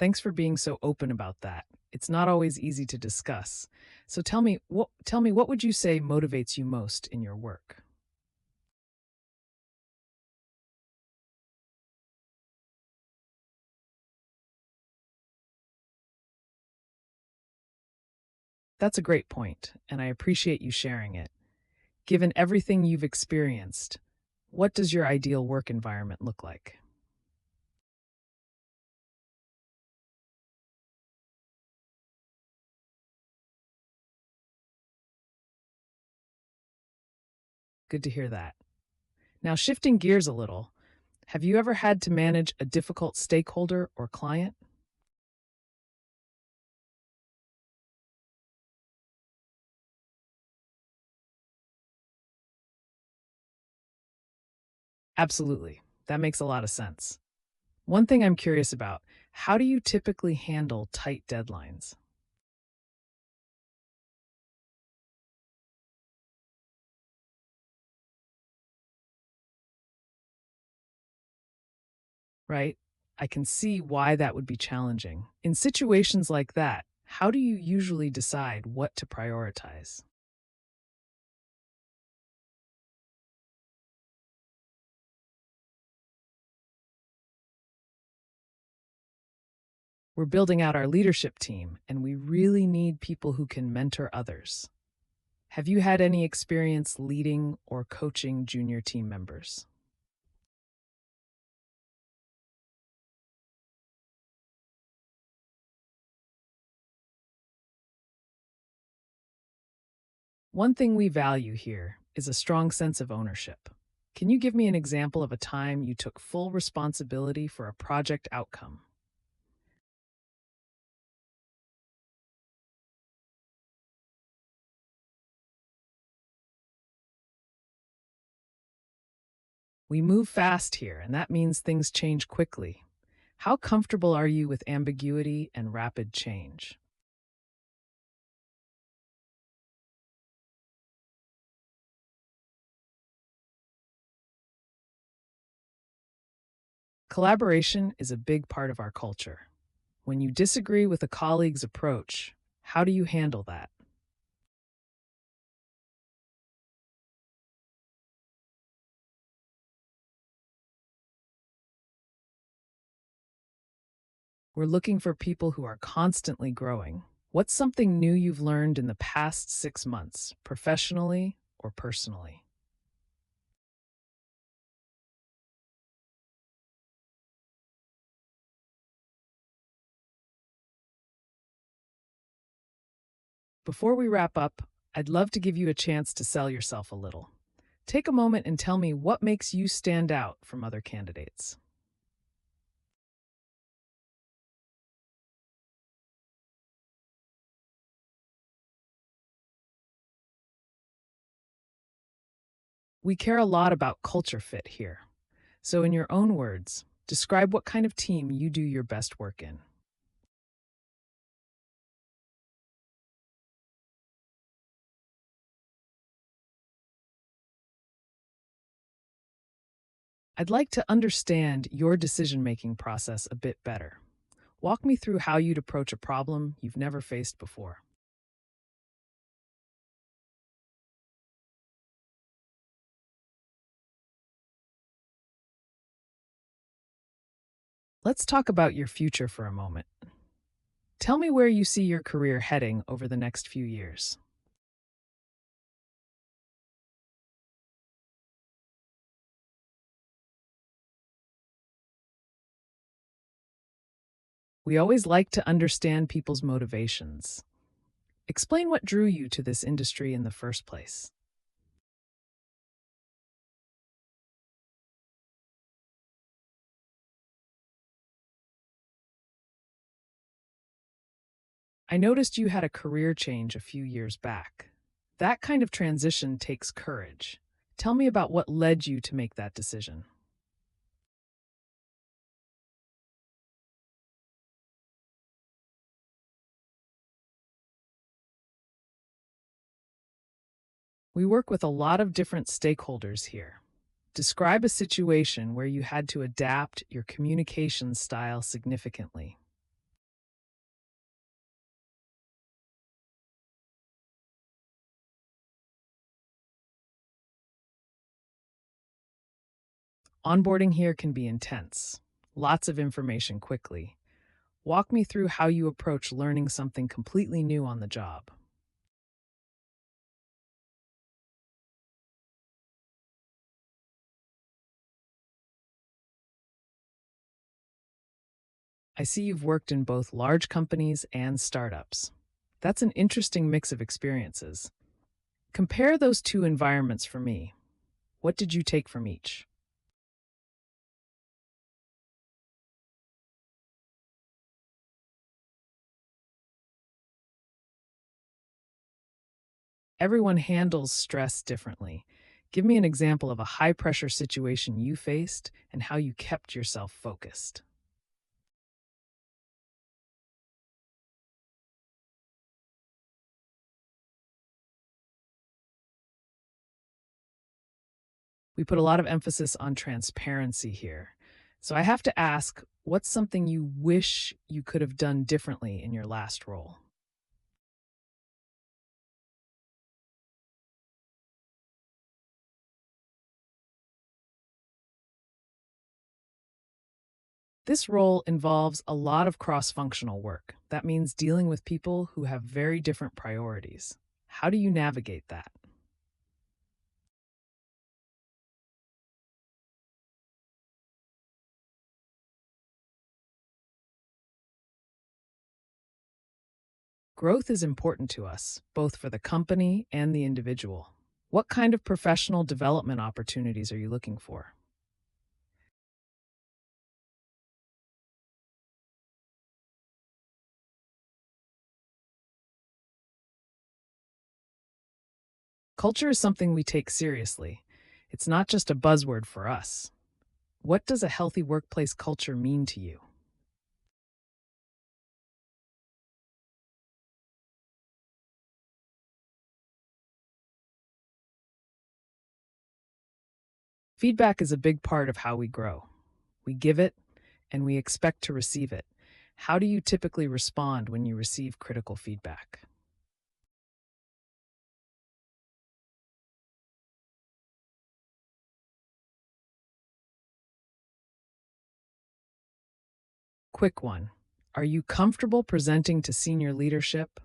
Thanks for being so open about that. It's not always easy to discuss. So tell me what would you say motivates you most in your work? That's a great point, and I appreciate you sharing it. Given everything you've experienced, what does your ideal work environment look like? Good to hear that. Now, shifting gears a little, have you ever had to manage a difficult stakeholder or client? Absolutely. That makes a lot of sense. One thing I'm curious about, how do you typically handle tight deadlines? Right? I can see why that would be challenging. In situations like that, how do you usually decide what to prioritize? We're building out our leadership team, and we really need people who can mentor others. Have you had any experience leading or coaching junior team members? One thing we value here is a strong sense of ownership. Can you give me an example of a time you took full responsibility for a project outcome? We move fast here, and that means things change quickly. How comfortable are you with ambiguity and rapid change? Collaboration is a big part of our culture. When you disagree with a colleague's approach, how do you handle that? We're looking for people who are constantly growing. What's something new you've learned in the past 6 months, professionally or personally? Before we wrap up, I'd love to give you a chance to sell yourself a little. Take a moment and tell me what makes you stand out from other candidates. We care a lot about culture fit here. So, in your own words, describe what kind of team you do your best work in. I'd like to understand your decision making process a bit better. Walk me through how you'd approach a problem you've never faced before. Let's talk about your future for a moment. Tell me where you see your career heading over the next few years. We always like to understand people's motivations. Explain what drew you to this industry in the first place. I noticed you had a career change a few years back. That kind of transition takes courage. Tell me about what led you to make that decision. We work with a lot of different stakeholders here. Describe a situation where you had to adapt your communication style significantly. Onboarding here can be intense, lots of information quickly. Walk me through how you approach learning something completely new on the job. I see you've worked in both large companies and startups. That's an interesting mix of experiences. Compare those two environments for me. What did you take from each? Everyone handles stress differently. Give me an example of a high pressure situation you faced and how you kept yourself focused. We put a lot of emphasis on transparency here. So I have to ask, what's something you wish you could have done differently in your last role? This role involves a lot of cross functional work. That means dealing with people who have very different priorities. How do you navigate that? Growth is important to us, both for the company and the individual. What kind of professional development opportunities are you looking for? Culture is something we take seriously. It's not just a buzzword for us. What does a healthy workplace culture mean to you? Feedback is a big part of how we grow. We give it and we expect to receive it. How do you typically respond when you receive critical feedback? Quick one. Are you comfortable presenting to senior leadership?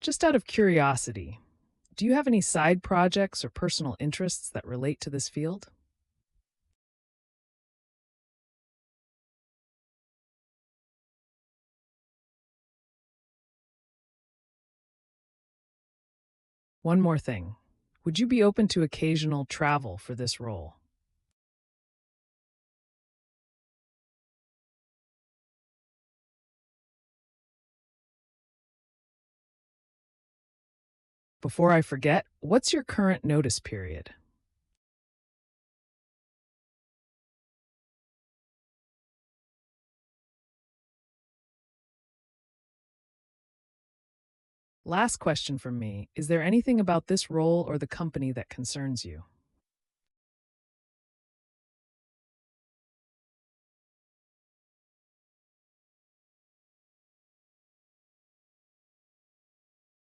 Just out of curiosity, do you have any side projects or personal interests that relate to this field? One more thing. Would you be open to occasional travel for this role? Before I forget, what's your current notice period? Last question from me. Is there anything about this role or the company that concerns you?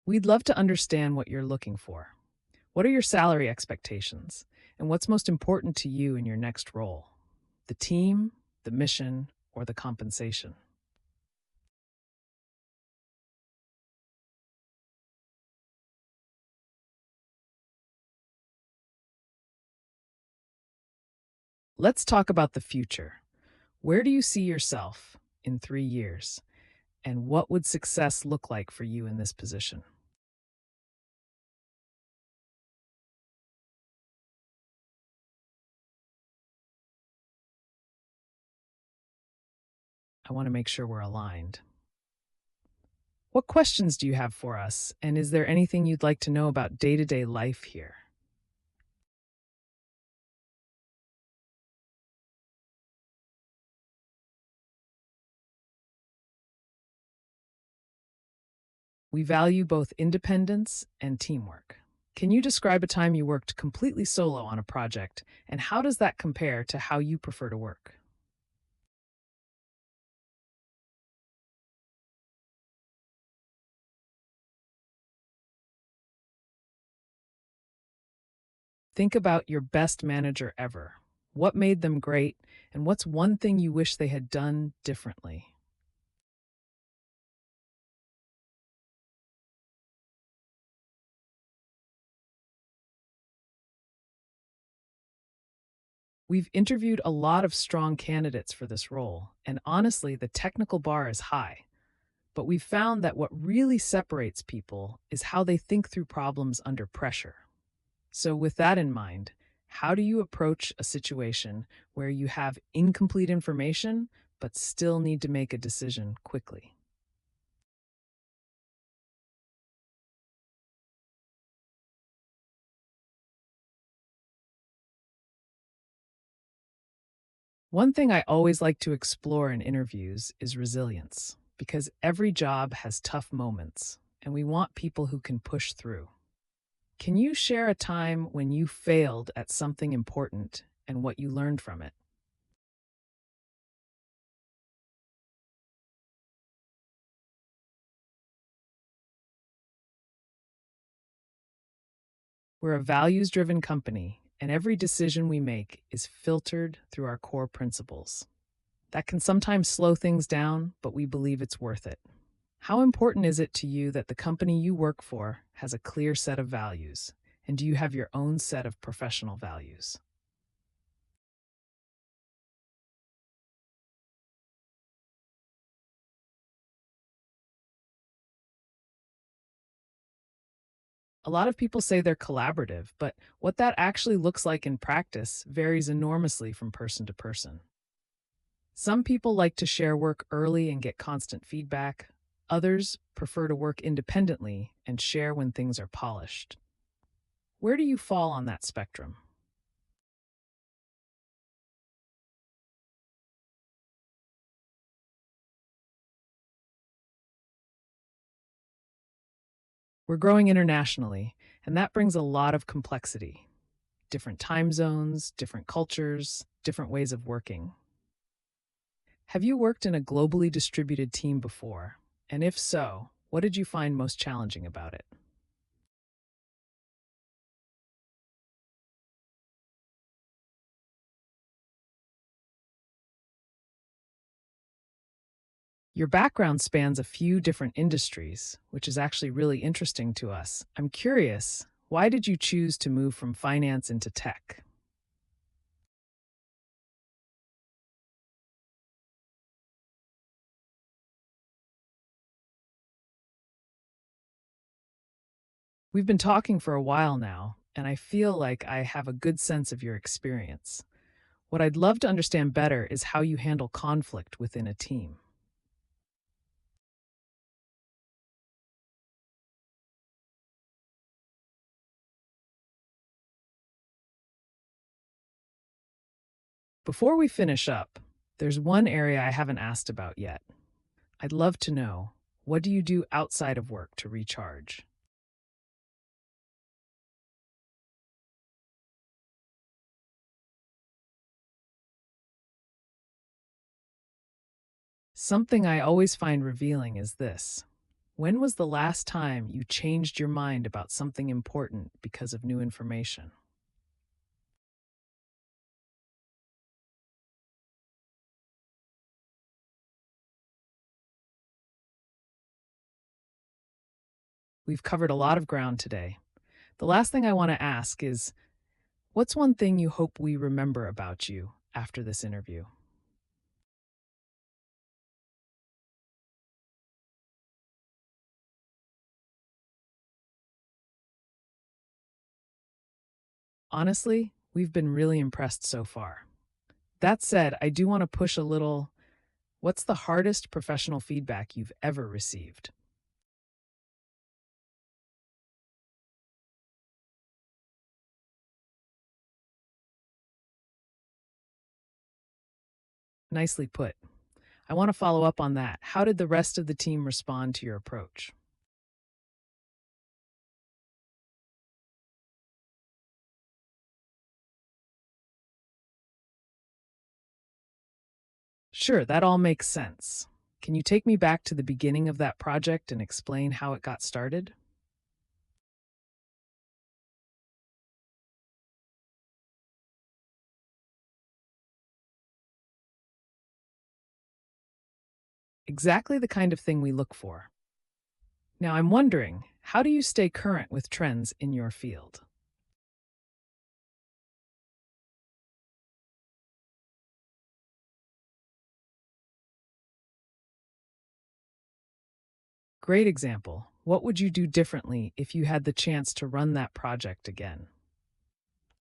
We'd love to understand what you're looking for. What are your salary expectations? And what's most important to you in your next role? The team, the mission, or the compensation? Let's talk about the future. Where do you see yourself in 3 years? And what would success look like for you in this position? I want to make sure we're aligned. What questions do you have for us? And is there anything you'd like to know about day to day life here? We value both independence and teamwork. Can you describe a time you worked completely solo on a project, and how does that compare to how you prefer to work? Think about your best manager ever. What made them great, and what's one thing you wish they had done differently? We've interviewed a lot of strong candidates for this role, and honestly, the technical bar is high. But we've found that what really separates people is how they think through problems under pressure. So, with that in mind, how do you approach a situation where you have incomplete information but still need to make a decision quickly? One thing I always like to explore in interviews is resilience, because every job has tough moments, and we want people who can push through. Can you share a time when you failed at something important and what you learned from it? We're a values driven company, and every decision we make is filtered through our core principles. That can sometimes slow things down, but we believe it's worth it. How important is it to you that the company you work for has a clear set of values? And do you have your own set of professional values? A lot of people say they're collaborative, but what that actually looks like in practice varies enormously from person to person. Some people like to share work early and get constant feedback. Others prefer to work independently and share when things are polished. Where do you fall on that spectrum? We're growing internationally, and that brings a lot of complexity. Different time zones, different cultures, different ways of working. Have you worked in a globally distributed team before? And if so, what did you find most challenging about it? Your background spans a few different industries, which is actually really interesting to us. I'm curious, why did you choose to move from finance into tech? We've been talking for a while now, and I feel like I have a good sense of your experience. What I'd love to understand better is how you handle conflict within a team. Before we finish up, there's one area I haven't asked about yet. I'd love to know, what do you do outside of work to recharge? Something I always find revealing is this. When was the last time you changed your mind about something important because of new information? We've covered a lot of ground today. The last thing I want to ask is, what's one thing you hope we remember about you after this interview? Honestly, we've been really impressed so far. That said, I do want to push a little. What's the hardest professional feedback you've ever received? Nicely put. I want to follow up on that. How did the rest of the team respond to your approach? Sure, that all makes sense. Can you take me back to the beginning of that project and explain how it got started? Exactly the kind of thing we look for. Now, I'm wondering, how do you stay current with trends in your field? Great example. What would you do differently if you had the chance to run that project again?